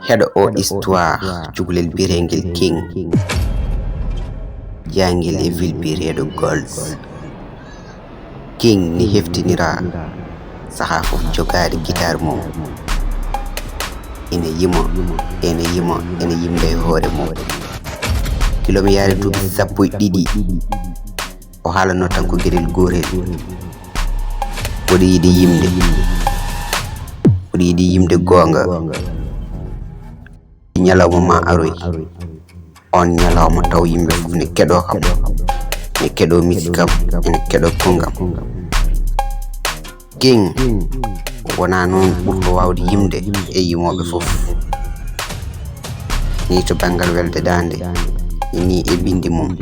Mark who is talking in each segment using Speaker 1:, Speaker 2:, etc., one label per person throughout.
Speaker 1: heɗo o histoire cukalel biyete'ngel King jangel e ville biyeteɗo Golz. King ni heftinira saha fof jogade guitar mum ene yimda e hoore mum. Kilomi yaade duuɓi 12 o haalano tan ko gueɗel gotel, oɗo yiɗi yimde gonga. Ñalawma ma aroy, on ñalawma taw yimɓe fof ne keɗo kam, ne keɗo misikam, ene keɗo kongam. King wona noon ɓurɗo wawde yimde e yimoɓe fof, ni to banggal welde dande, ni e bindi mum,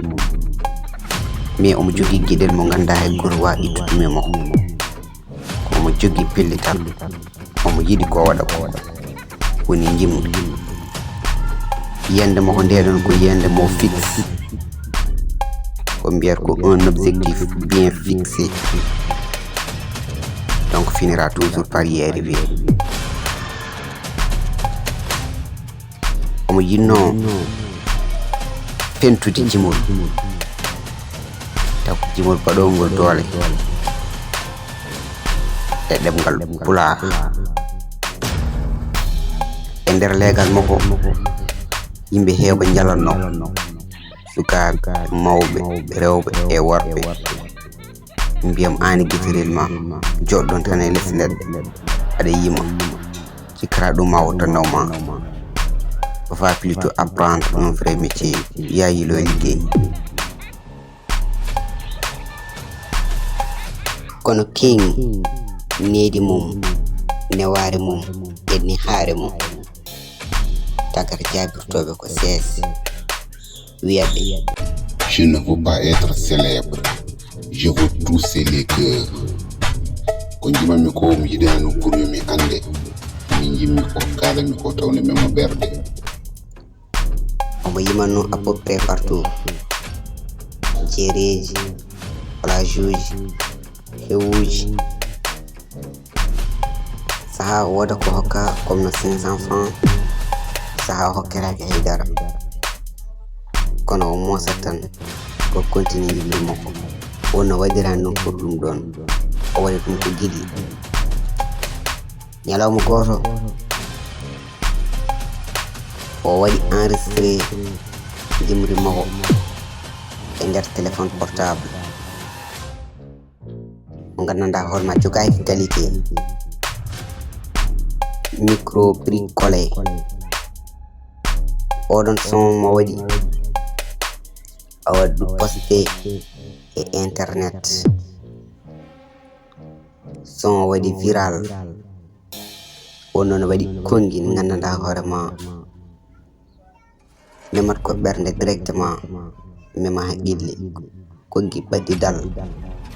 Speaker 1: mais omo jogui gueɗel mo ganda hay goto wawi ittuɗum e makko. Omo jogui pellital, omo yiɗi ko waɗa ko woni jimdu. Yende makko ndeɗon ko yende mo fixe, ko mbiyata ko un objectif bien fixé, donc finira toujours par y arriver. Omo yinno pentude jimol, taw ko jimol baɗongol doole e ɗemgal Pulaar. E nder leegal makko yimɓe heewɓe jalanno, sukaɓe, mawɓe, rewɓe e worɓe, mbiyam ani guitarel ma joɗɗon tan e less leɗɗe aɗa yima, cikkata ɗum ma wotta nawma. Va plutôt apprendre un vrai métier, yayilo liggéey. Kono King needi mum, newaare mum e nihaare mum tagata jabirtoɓe ko seese wiyaɓe:
Speaker 2: je ne veux pas être célèbre, je veux toucher les cœurs. Ko jimami ko mi yiɗani no ɓurmi mi ande, min jimmi ko kalami ko tawne memo ɓerde.
Speaker 1: Omo yimanno à peu près partout, jeereji, plage uji, hewuji. Saha woda ko hokka comme no 500 francs, saha hokkiraki haydara, kono o mosat tan ko continue yimɓe makko. Wonno waɗirani noon pour ɗum ɗon, o waɗi ɗum ko giɗi. Ñalawma goto o waɗi enregistré jimri makko e nder téléphone portable mo gandanɗa hoorema jogaki qualité, micro bricolé. Oɗon son mo waɗi a waɗi ɗum posté e internet, son waɗi viral, on noon waɗi kongi ndi gandanɗa hoorema memat ko ɓernde directement, mema haqqille, kongi ɓaddi dal,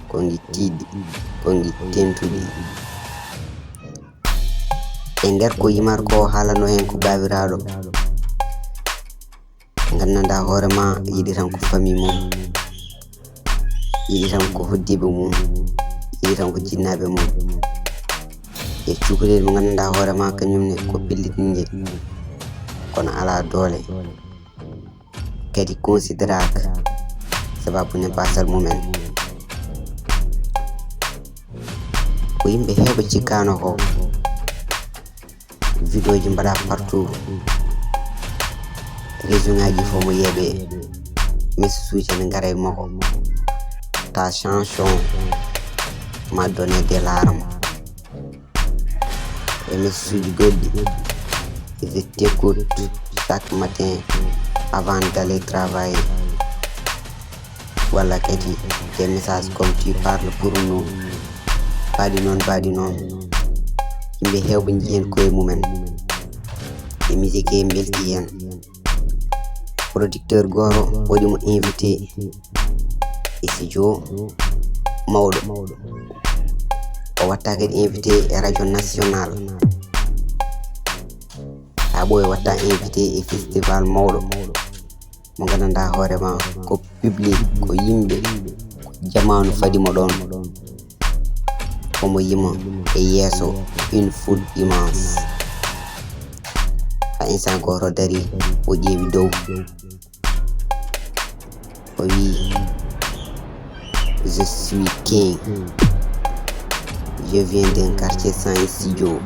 Speaker 1: kongi tiiɗi, kongi tentuɗi. E nder ko yimar ko haalano hen ko babiraɗo gandanɗa hoorema yiɗi tan ko famille mum, yiɗi tan ko hoddiɓe mum, yiɗi tan ko jinnaɓe mum, e cukalel mo gandanɗa hoorema kañumne ko pellitinje kono ala doole, kadi consideraka sababude basal mumen. Ko yimɓe heewɓe cikkano ko vidéo ji mbaɗa partout, région ngaji fo mo yeeɓe message uji ne gara e makko, ta chanson m'a donné des larmes e message uji goɗɗi: je t'écoute chaque matin avant d'aller travailler. Walla kadi des messages comme tu parles pour nous, baɗi noon. Yimɓe heewɓe jii hen koye mumen, e musique e belti hen. Producteur goto waɗimo invité e studio mawɗo, o watta kadi invité e radio national, ha ɓooye watta invité e festival mawɗo mo gandanɗa hoorema ko public, ko yimɓe, ko jamanu fadimo ɗon. Omo yima e yeeso une foule immense, instant goto dari o ƴeewi dow o wi je suis king, je viens d'un quartier sans studio,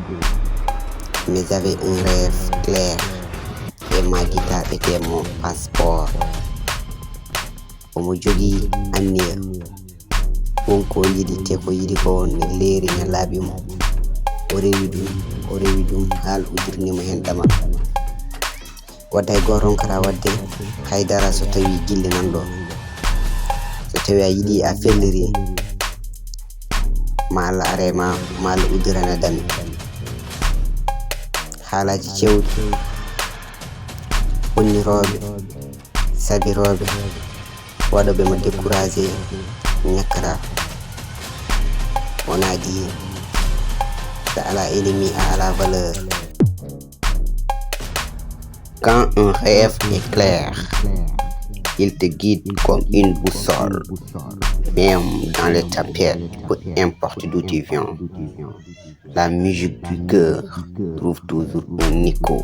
Speaker 1: mais j'avais un rêve clair et ma guitare était mon passeport. Omo jogii anniya wonko yiɗi te ko yiɗi ko ne leeri ne laaɓi mo o rewi ɗum haal ujirnimo hen dama wadda e goto ronkata wadde haydara so tawi gille nan ɗo, so tawi a yiɗi a felliri ma Allah arema ma Allah udirana dami. Haalaji cewɗi ɓonniroɓe sabiroɓe waɗoɓe mo découragé ñakkata wona di sa ala ennemi a ala valeur. Quand un rêve est clair, il te guide comme une boussole, même dans les tempêtes, peu importe d'où tu viens. La musique du cœur trouve toujours un écho.